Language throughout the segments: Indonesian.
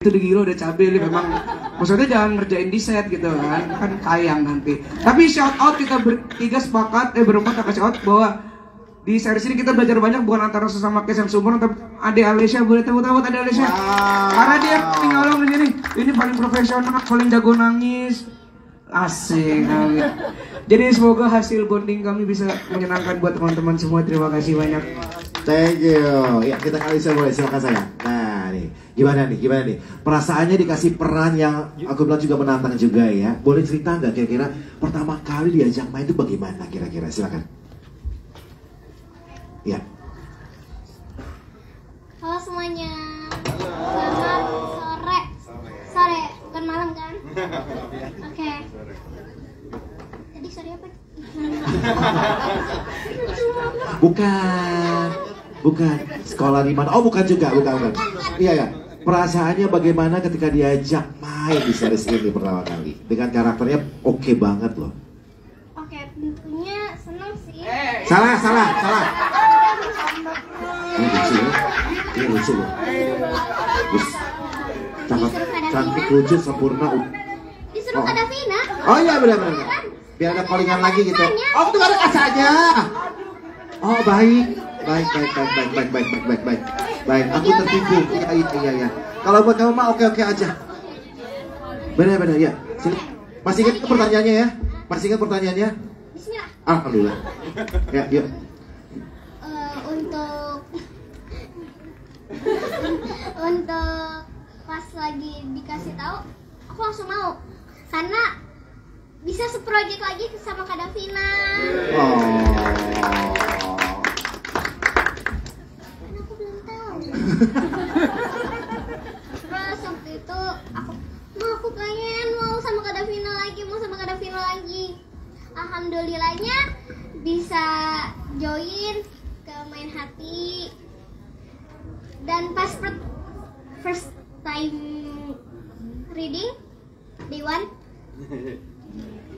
itu gila udah cabai memang. Maksudnya jangan ngerjain di set gitu kan tayang nanti. Tapi shout out kita bertiga sepakat berempat kita shout out bahwa di series ini kita belajar banyak bukan antara sesama kes yang seumuran tapi Ade Alessia boleh tepuk tangan Ade Alessia. Karena dia tinggal di sini. Ini paling profesional, paling jago nangis. Asik. Jadi semoga hasil bonding kami bisa menyenangkan buat teman-teman semua. Terima kasih banyak. Thank you. Ya kita kali saya boleh silakan saya. Nah nih gimana nih perasaannya dikasih peran yang aku bilang juga menantang juga ya. Boleh cerita nggak kira-kira pertama kali diajak main itu bagaimana kira-kira, silakan. Ya. Halo semuanya. Selamat sore bukan malam kan? Oke. Tadi sore apa? Bukan. Sekolah di mana? Oh, bukan juga, bukan. Iya ya. Perasaannya bagaimana ketika diajak main di series ini pertama kali? Dengan karakternya oke banget loh. Oke, tentunya seneng sih. Salah. Ini lucu loh. Cantik, lucu, sempurna. Disuruh Kak Davina. Oh iya benar. Biar ada callingan lagi gitu. Oh itu ada kacanya. Oh baik. Baik. Aku tertipu. Iya. Kalau buat kamu mah oke aja. Benar ya. Sini. Masih ingat pertanyaannya ya? Bismillah. Alhamdulillah. Ya, yuk. Untuk pas lagi dikasih tahu, aku langsung mau karena bisa seproject lagi sama Kak Davina. Karena aku belum tahu. Terus waktu itu aku pengen mau sama Kak Davina lagi. Alhamdulillahnya bisa join ke Main Hati. Dan pas first time reading day one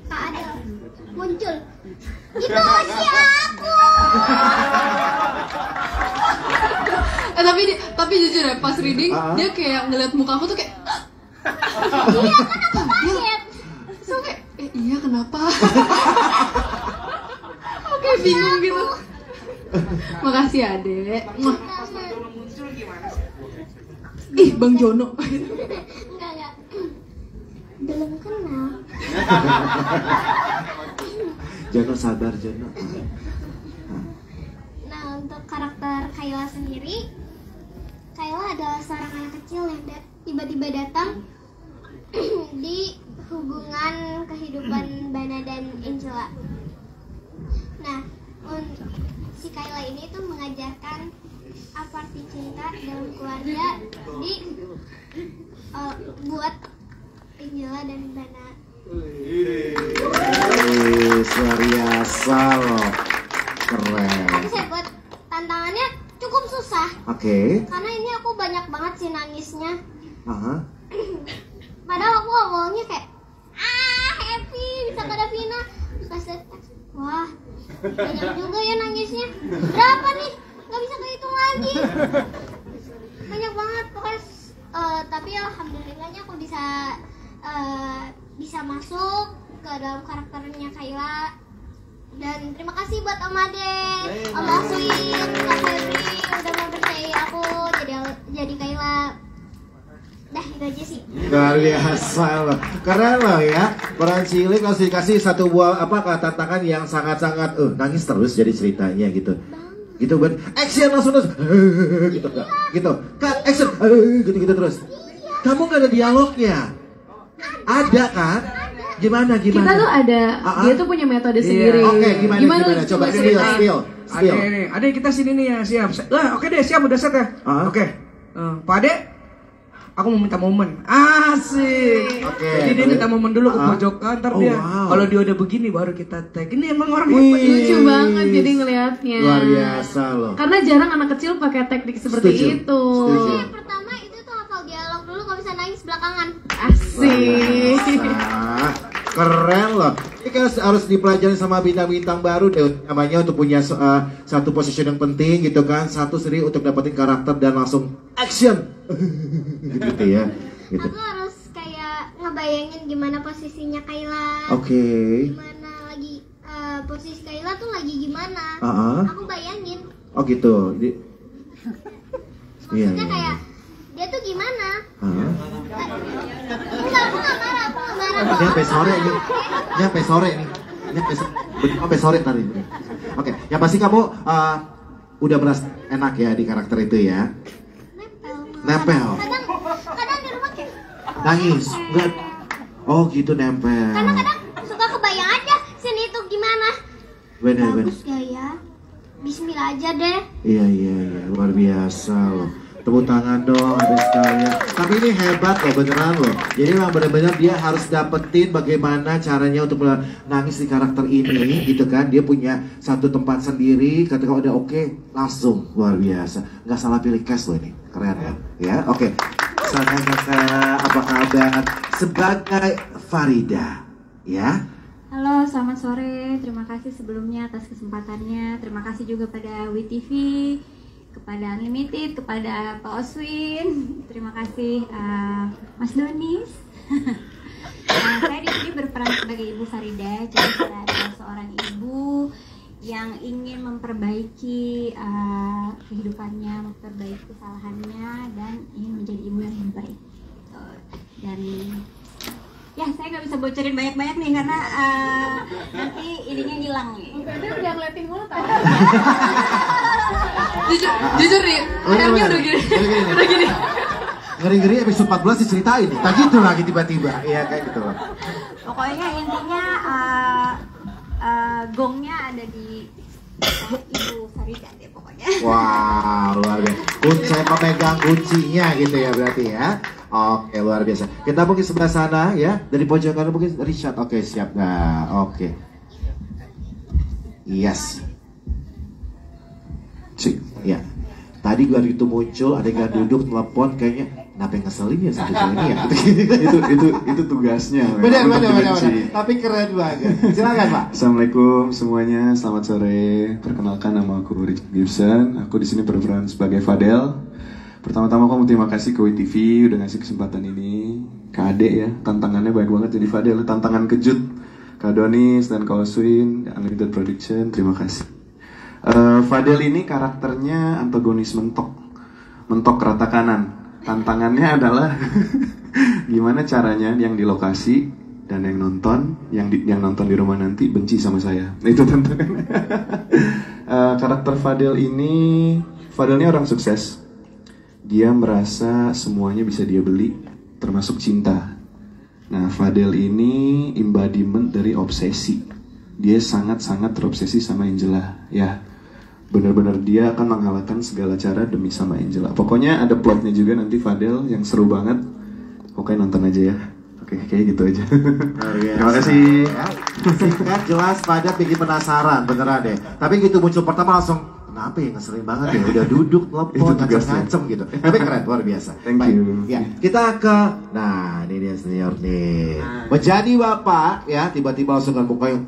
Kak Adel muncul itu si aku. Tapi jujur ya pas reading dia kayak ngeliat muka aku tuh kayak iya kan aku kaget. So kayak iya kenapa? Oke bingung gitu. Makasih Ade. Ih Bang Jono. Enggak. Belum kenal. Jono sabar Jono. Nah untuk karakter Kayla sendiri, Kayla adalah seorang anak kecil yang tiba-tiba datang di hubungan kehidupan Bana dan Angela. Nah si Kayla ini tuh mengajarkan apa arti cinta dalam keluarga buat Angela dan Bana. Luar biasa loh, keren. Tapi saya buat tantangannya cukup susah. Oke. Karena ini aku banyak banget sih nangisnya. Padahal aku awalnya kayak happy bisa Kak Davina. Terus pas wah banyak juga ya nangisnya. Berapa nih? Gak bisa kehitung lagi. Banyak banget pokoknya. Tapi alhamdulillahnya aku bisa masuk ke dalam karakternya Kayla. Dan terima kasih buat Om Ade, Om Aswin, Kak Febri udah mempercayai aku jadi Kayla. Dah itu aja sih. Luar biasa loh. Keren loh ya. Peran cilik harus dikasih satu buah tantangan yang sangat-sangat nangis terus jadi ceritanya gitu. Gitu kan. Action langsung terus. Gitu kan. Gitu. Cut action. Gitu terus. Kamu gak ada dialognya. Ada kan? Gimana? Kita tuh ada, dia tuh punya metode sendiri. Oke, gimana? Coba spill. Ade kita sini nih ya, siap. Oke deh, siap udah set ya. Oke. Pak Ade, aku mau minta momen. Asik. Jadi dia minta momen dulu ke pojokan, ntar dia. Kalau dia udah begini baru kita tag. Ini emang orang hebat. Lucu banget jadi ngelihatnya. Luar biasa loh. Karena jarang anak kecil pakai teknik seperti itu. Pertama itu tuh hafal dialog dulu, gak bisa nangis belakangan. Asik. Keren loh. Ini kan harus dipelajari sama bintang-bintang baru deh. Namanya untuk punya satu position yang penting gitu kan. Satu sendiri untuk dapetin karakter dan langsung action. Gitu ya. gitu. Aku harus kayak ngebayangin gimana posisinya Kayla. Oke. Gimana lagi posisi Kayla tuh lagi gimana? Aku bayangin. Oh gitu. Iya, Maksudnya iya, kayak dia tuh gimana? Enggak, aku nggak marah, aku nggak marah. Ini sampai sore nih. Ini sampai sore nih. Ini sampai sore tadi. Oke, yang pasti kamu udah merasa enak ya di karakter itu ya. Nempel. Kadang di rumah kayak Nangis. Enggak. Oh gitu nempel. kadang suka kebayang aja scene itu gimana. Bener. Bagus gak ya? Bismillah aja deh. Iya, luar biasa loh. Tepuk tangan dong habis sekalian. Tapi ini hebat loh, beneran loh. Jadi memang benar-benar dia harus dapetin bagaimana caranya untuk menangis di karakter ini, gitu kan. Dia punya satu tempat sendiri, ketika udah oke, langsung luar biasa. Nggak salah pilih cast loh ini, keren ya. Ya, oke. Sana kakak, apa kabar? Sebagai Farida, ya. Halo, selamat sore. Terima kasih sebelumnya atas kesempatannya. Terima kasih juga pada WTV, kepada Unlimited, kepada Pak Oswin. Terima kasih Mas Donis. Saya di sini berperan sebagai Ibu Farida. Jadi saya adalah seorang ibu yang ingin memperbaiki kehidupannya, memperbaiki kesalahannya, dan ingin menjadi ibu yang lebih baik. Dan ya, saya nggak bisa bocorin banyak-banyak nih karena nanti ininya hilang nih. Udah ngeliatin mulu tau. Jujur nih, akhirnya udah gini. Udah gini. Ngeri-ngeri episode 14 diceritain. Tak gitu lagi tiba-tiba. Iya kayak gitu loh. Pokoknya intinya gongnya ada di Ibu Farida deh pokoknya. Wah, luar biasa. Saya pemegang kuncinya gitu ya berarti ya. Oke, luar biasa. Kita mungkin sebelah sana ya. Dari pojokan mungkin Richard. Oke, siap. Nah, oke. Yes. Cik, ya. Tadi gua itu muncul, ada yang duduk telepon kayaknya kenapa yang ngeselin ya satu ini ya. itu tugasnya. Benar. Tapi keren banget. Silakan, Pak. Assalamualaikum semuanya, selamat sore. Perkenalkan, nama aku Richard Gibson. Aku di sini berperan sebagai Fadel. Pertama-tama aku mau terima kasih ke WTV udah ngasih kesempatan ini. Kak Ade ya, tantangannya banyak banget jadi Fadel, tantangan kejut. Kak Donis dan Kak Oswin, Unlimited Production, terima kasih. Fadel ini karakternya antagonis mentok rata kanan. Tantangannya adalah gimana caranya yang di lokasi dan yang nonton di rumah nanti benci sama saya. Itu tantangannya. Karakter Fadel ini orang sukses. Dia merasa semuanya bisa dia beli, termasuk cinta. Nah, Fadel ini embodiment dari obsesi. Dia sangat-sangat terobsesi sama Angela, ya. Benar-benar dia akan mengalahkan segala cara demi sama Angela. Pokoknya ada plotnya juga nanti Fadel yang seru banget. Oke, nonton aja ya. Oke, kayak gitu aja. Terima kasih. Ya. Singkat, jelas, padat, bikin penasaran, beneran deh. Tapi gitu muncul pertama langsung, kenapa ya ngeselin banget ya? Udah duduk, telepon, ngacem-ngacem gitu. Tapi keren, luar biasa. Thank you. Ya, kita ke, nah ini dia senior nih. Menjadi bapak, ya tiba-tiba langsung kan muka yang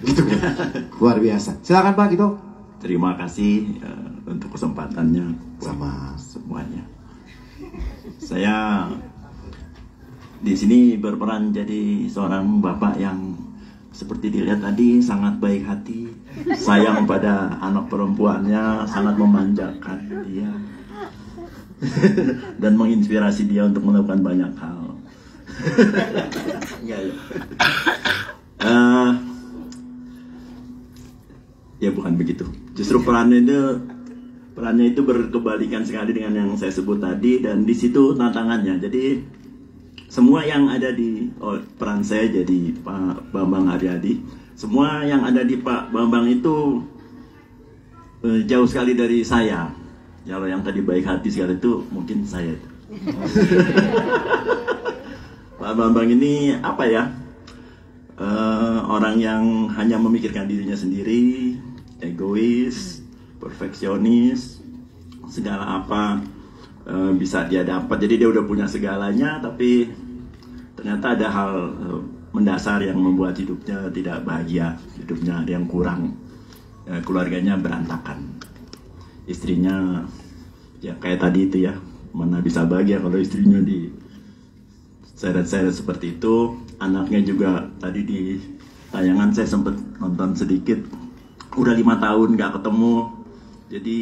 gitu kan. Luar biasa. Silakan Pak gitu. Terima kasih untuk kesempatannya Sama semuanya. Saya di sini berperan jadi seorang bapak yang seperti dilihat tadi sangat baik hati, sayang pada anak perempuannya, sangat memanjakan dia dan menginspirasi dia untuk melakukan banyak hal. Ya bukan begitu. Justru perannya itu berkebalikan sekali dengan yang saya sebut tadi, dan di situ tantangannya. Jadi semua yang ada di peran saya jadi Pak Bambang Haryadi, semua yang ada di Pak Bambang itu jauh sekali dari saya. Kalau yang tadi baik hati sekali itu mungkin saya. Pak Bambang ini apa ya? Orang yang hanya memikirkan dirinya sendiri, egois, perfeksionis, segala apa bisa dia dapat. Jadi dia udah punya segalanya, tapi ternyata ada hal mendasar yang membuat hidupnya tidak bahagia, hidupnya ada yang kurang, keluarganya berantakan, istrinya ya kayak tadi itu ya, mana bisa bahagia kalau istrinya di seret-seret seperti itu. Anaknya juga tadi di tayangan saya sempat nonton sedikit, udah 5 tahun nggak ketemu. Jadi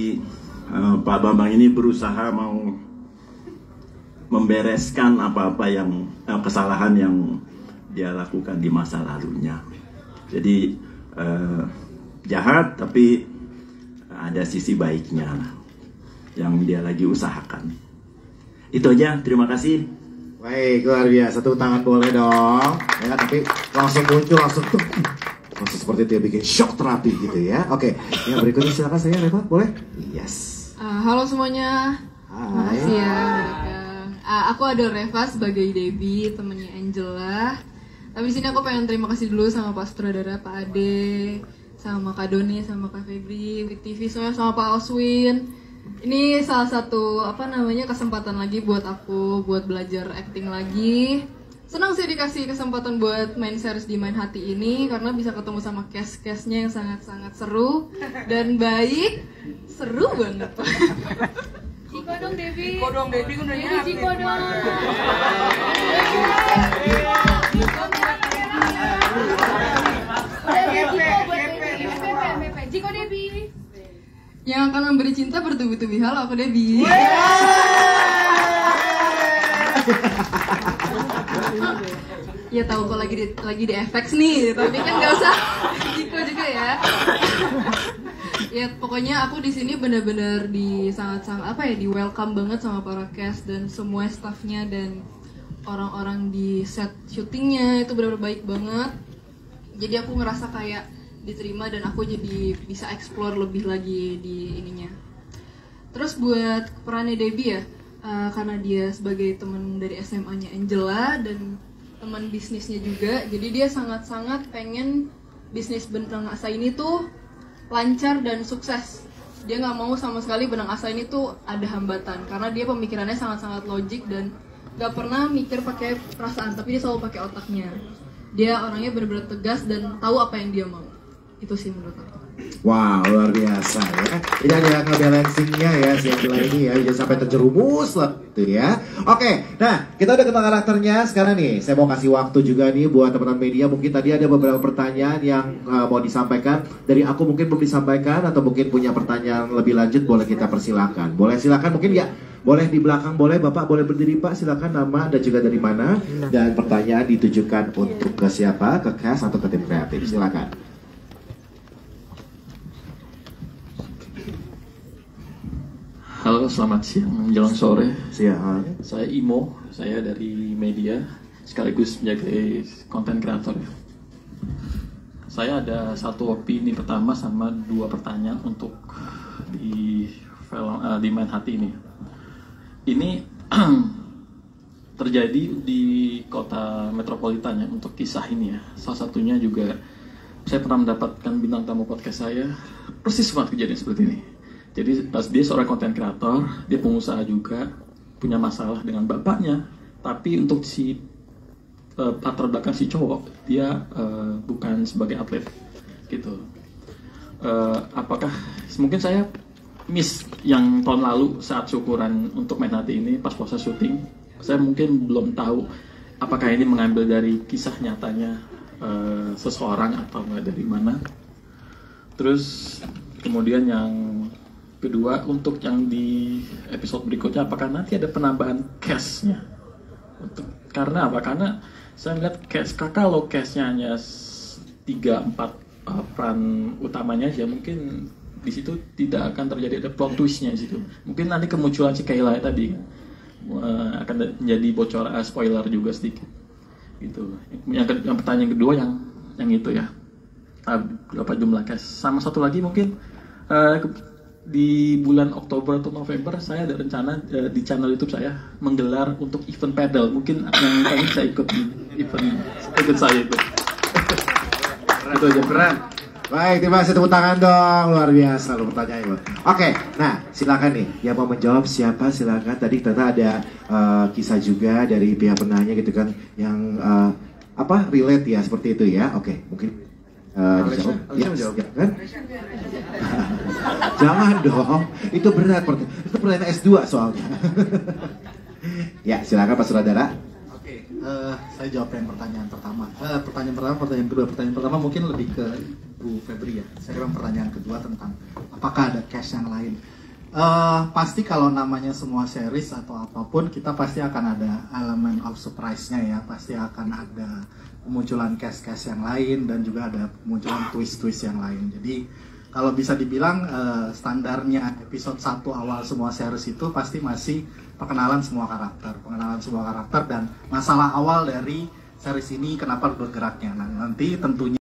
Pak Bambang ini berusaha mau membereskan apa-apa yang kesalahan yang dia lakukan di masa lalunya. Jadi jahat tapi ada sisi baiknya yang dia lagi usahakan. Itu aja, terima kasih. Baik, luar biasa. Tepuk tangan boleh dong. Ya, tapi langsung muncul, langsung seperti itu ya, bikin shock terapi gitu ya. Oke, yang berikutnya silakan saya, Reva, boleh? Yes. Halo semuanya. Hai. Makasih ya. Aku ada Reva sebagai Debbie, temennya Angela. Tapi di sini aku pengen terima kasih dulu sama Pak Sutradara, Pak Ade, sama Kak Doni, sama Kak Febri, Wit TV, semuanya, sama Pak Oswin. Ini salah satu kesempatan lagi buat aku buat belajar acting lagi. Senang sih dikasih kesempatan buat main series di Main Hati ini karena bisa ketemu sama cast-castnya yang sangat-sangat seru dan baik. Seru banget. Jiko dong Devi. Jiko dong Devi, udah nyiapin. Jiko dong. Jiko Devi. Yang akan memberi cinta bertubi-tubi. Halo, aku Debbie. Ya tahu kok lagi di FX nih, tapi kan nggak usah Jiko juga ya. Ya pokoknya aku di sini benar-benar sangat-sangat di welcome banget sama para cast dan semua staffnya dan orang-orang di set syutingnya itu benar-benar baik banget. Jadi aku ngerasa kayak diterima dan aku jadi bisa explore lebih lagi di ininya. Terus buat perannya Debbie ya, karena dia sebagai teman dari SMA-nya Angela dan teman bisnisnya juga, jadi dia sangat-sangat pengen bisnis Benang Asa ini tuh lancar dan sukses. Dia nggak mau sama sekali Benang Asa ini tuh ada hambatan, karena dia pemikirannya sangat-sangat logik dan nggak pernah mikir pakai perasaan, tapi dia selalu pakai otaknya. Dia orangnya benar-benar tegas dan tahu apa yang dia mau. Itu sih menurut aku. Wow, luar biasa ya. Ini ada nge-balancingnya ya si Angela ini ya, jangan sampai terjerumus lah gitu ya. Oke, nah kita udah kenal karakternya. Sekarang nih, saya mau kasih waktu juga nih buat teman-teman media. Mungkin tadi ada beberapa pertanyaan yang mau disampaikan. Dari aku mungkin belum disampaikan atau mungkin punya pertanyaan lebih lanjut, boleh kita persilakan. Boleh silakan mungkin ya. Boleh di belakang, boleh Bapak, boleh berdiri Pak, silakan nama dan juga dari mana. Dan pertanyaan ditujukan untuk ke siapa, ke cast atau ke tim kreatif, silakan. Halo, selamat siang menjelang sore. Siang. Saya Imo, saya dari media sekaligus menjadi konten kreator. Saya ada satu opini pertama sama 2 pertanyaan untuk di film di Main Hati ini. Ini terjadi di kota metropolitan ya untuk kisah ini ya. Salah satunya juga saya pernah mendapatkan bintang tamu podcast saya persis banget kejadian seperti ini. Jadi pas dia seorang konten kreator, dia pengusaha juga, punya masalah dengan bapaknya. Tapi untuk si latar belakang si cowok, dia bukan sebagai atlet gitu. Apakah mungkin saya miss yang tahun lalu saat syukuran untuk Main Hati ini pas puasa syuting, saya mungkin belum tahu apakah ini mengambil dari kisah nyatanya seseorang atau nggak dari mana. Terus kemudian yang kedua, untuk yang di episode berikutnya, apakah nanti ada penambahan cast-nya? Karena apa? Karena saya lihat cast, kalau cast-nya hanya 3-4 peran utamanya aja, mungkin di situ tidak akan terjadi ada plot twist-nya di situ. Mungkin nanti kemunculan si Kayla tadi akan menjadi bocor spoiler juga sedikit. Gitu. Yang pertanyaan kedua yang itu ya. Berapa jumlah cast? Sama satu lagi mungkin di bulan Oktober atau November saya ada rencana di channel YouTube saya menggelar untuk event pedal. Mungkin yang pengen saya ikut di event saya itu. Itu aja keren. Baik, terima kasih, tepuk tangan dong. Luar biasa lo pertanyaannya. Oke, nah silakan nih yang mau menjawab siapa, silakan. Tadi ternyata ada kisah juga dari pihak penanya gitu kan yang relate ya seperti itu ya. Oke, mungkin dijawab. Ya, kan? Jangan dong, itu berat. Itu pertanyaan S2 soalnya. Ya, silakan Pak Suradara. Oke, saya jawab yang pertanyaan pertama. Pertanyaan kedua. Pertanyaan pertama mungkin lebih ke Bu Febri ya. Saya bilang pertanyaan kedua tentang apakah ada cash yang lain. Pasti kalau namanya semua series atau apapun, kita pasti akan ada elemen of surprise-nya ya. Pasti akan ada kemunculan cash-cash yang lain dan juga ada kemunculan twist-twist yang lain. Jadi kalau bisa dibilang standarnya episode 1 awal semua series itu pasti masih pengenalan semua karakter dan masalah awal dari series ini kenapa bergeraknya. Nah, nanti tentunya